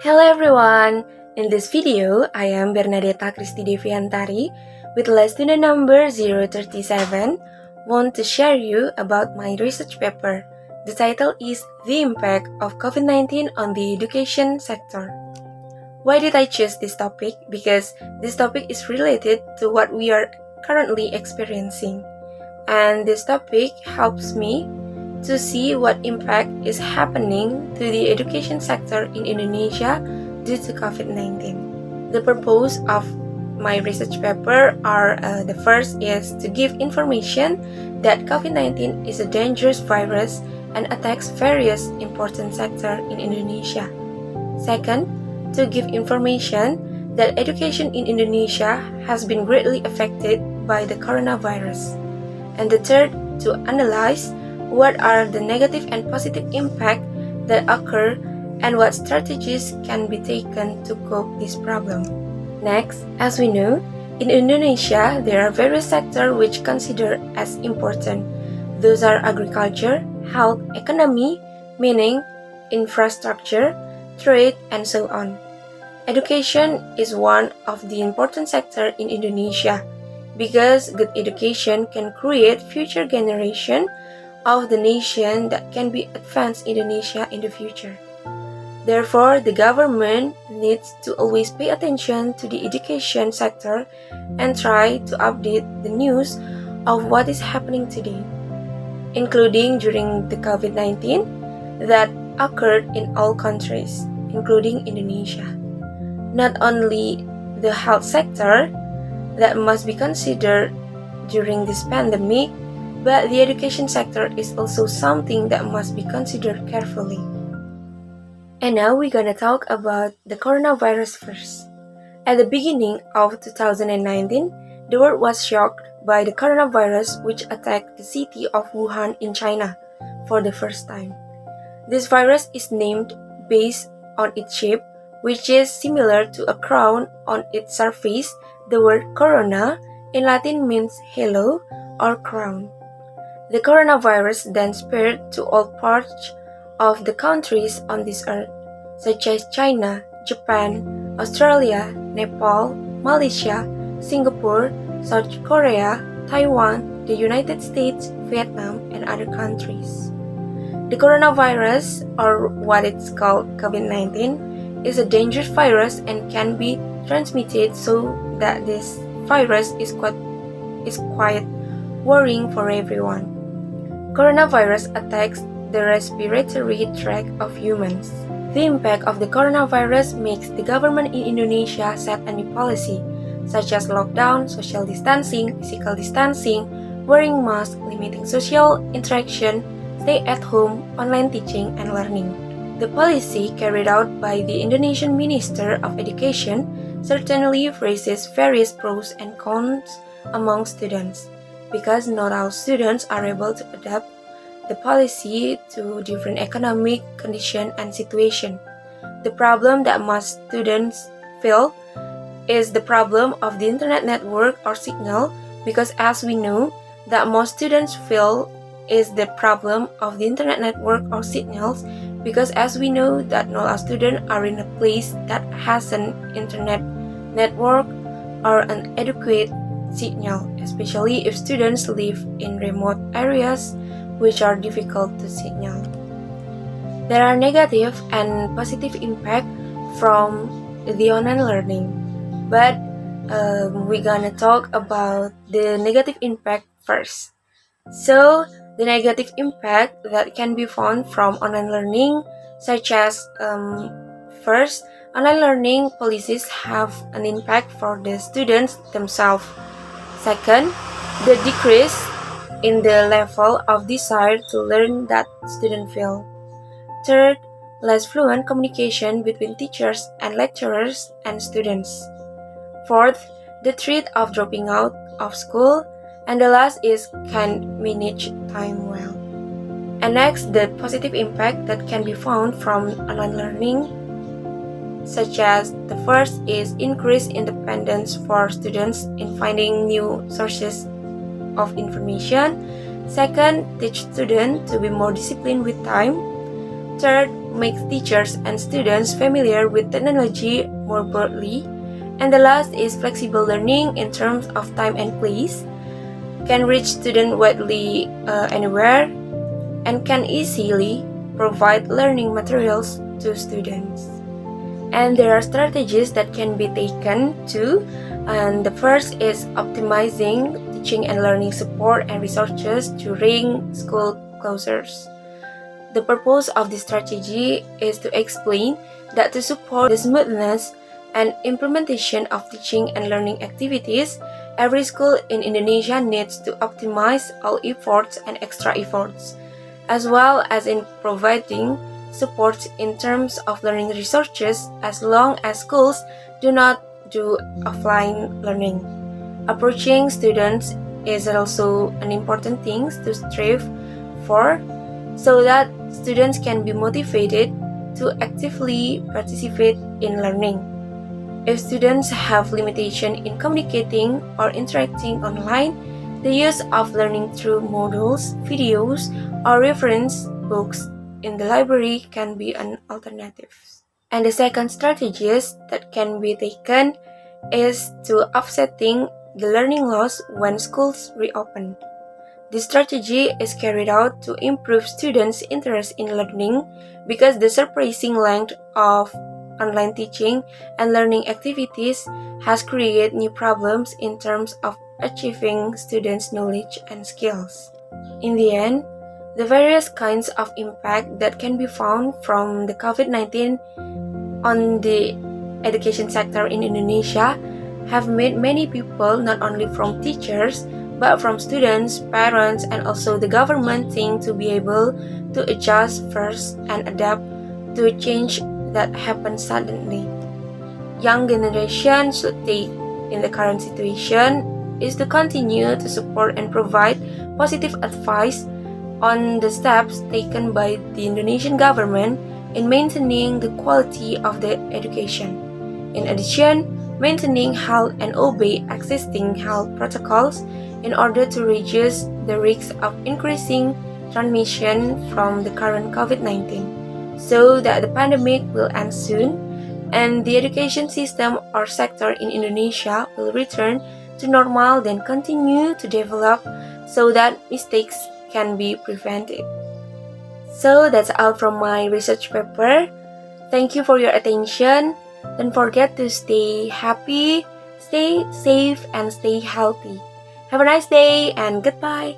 Hello everyone! In this video, I am Bernadeta Christi Deviantari with student number 037 want to share you about my research paper. The title is The Impact of COVID-19 on the Education Sector. Why did I choose this topic? Because this topic is related to what we are currently experiencing. And this topic helps me to see what impact is happening to the education sector in Indonesia due to COVID-19. The purpose of my research paper are the first is to give information that COVID-19 is a dangerous virus and attacks various important sectors in Indonesia. Second, to give information that education in Indonesia has been greatly affected by the coronavirus. And the third, to analyze what are the negative and positive impact that occur and what strategies can be taken to cope this problem. Next, as we know, in Indonesia, there are various sectors which considered as important. Those are agriculture, health, economy, meaning infrastructure, trade, and so on. Education is one of the important sectors in Indonesia because good education can create future generation of the nation that can be advanced Indonesia in the future. Therefore, the government needs to always pay attention to the education sector and try to update the news of what is happening today, including during the COVID-19 that occurred in all countries, including Indonesia. Not only the health sector that must be considered during this pandemic, but the education sector is also something that must be considered carefully. And now we're gonna talk about the coronavirus first. At the beginning of 2019, the world was shocked by the coronavirus which attacked the city of Wuhan in China for the first time. This virus is named based on its shape, which is similar to a crown on its surface. The word corona in Latin means halo or crown. The coronavirus then spread to all parts of the countries on this earth, such as China, Japan, Australia, Nepal, Malaysia, Singapore, South Korea, Taiwan, the United States, Vietnam, and other countries. The coronavirus, or what it's called COVID-19, is a dangerous virus and can be transmitted, so that this virus is quite worrying for everyone. Coronavirus attacks the respiratory tract of humans. The impact of the coronavirus makes the government in Indonesia set a new policy, such as lockdown, social distancing, physical distancing, wearing masks, limiting social interaction, stay at home, online teaching and learning. The policy carried out by the Indonesian Minister of Education certainly raises various pros and cons among students, because not all students are able to adapt the policy to different economic condition and situation. The problem that most students feel is the problem of the internet network or signal, because as we know that most students feel is the problem of the internet network or signals, because as we know that not all students are in a place that has an internet network or an adequate signal, especially if students live in remote areas which are difficult to signal. There are negative and positive impact from the online learning, but we're gonna talk about the negative impact first. So, the negative impact that can be found from online learning, such as first, online learning policies have an impact for the students themselves. Second, the decrease in the level of desire to learn that students feel. Third, less fluent communication between teachers and lecturers and students. Fourth, the threat of dropping out of school. And the last is can't manage time well. And next, the positive impact that can be found from online learning, such as the first is increased independence for students in finding new sources of information. Second, teach students to be more disciplined with time. Third, makes teachers and students familiar with technology more broadly. And the last is flexible learning in terms of time and place, can reach students widely anywhere, and can easily provide learning materials to students. And there are strategies that can be taken too. And the first is optimizing teaching and learning support and resources during school closures. The purpose of this strategy is to explain that to support the smoothness and implementation of teaching and learning activities, every school in Indonesia needs to optimize all efforts and extra efforts, as well as in providing support in terms of learning resources as long as schools do not do offline learning. Approaching students is also an important thing to strive for, so that students can be motivated to actively participate in learning. If students have limitation in communicating or interacting online, the use of learning through modules, videos, or reference books in the library can be an alternative. And the second strategy that can be taken is to offsetting the learning loss when schools reopen. This strategy is carried out to improve students' interest in learning because the surprising length of online teaching and learning activities has created new problems in terms of achieving students' knowledge and skills. In the end, the various kinds of impact that can be found from the COVID-19 on the education sector in Indonesia have made many people, not only from teachers, but from students, parents, and also the government think to be able to adjust first and adapt to a change that happens suddenly. Young generation should take in the current situation is to continue to support and provide positive advice on the steps taken by the Indonesian government in maintaining the quality of the education. In addition, maintaining health and obey existing health protocols in order to reduce the risk of increasing transmission from the current COVID-19, so that the pandemic will end soon and the education system or sector in Indonesia will return to normal, then continue to develop so that mistakes can be prevented. So that's all from my research paper. Thank you for your attention. Don't forget to stay happy, stay safe, and stay healthy. Have a nice day and goodbye.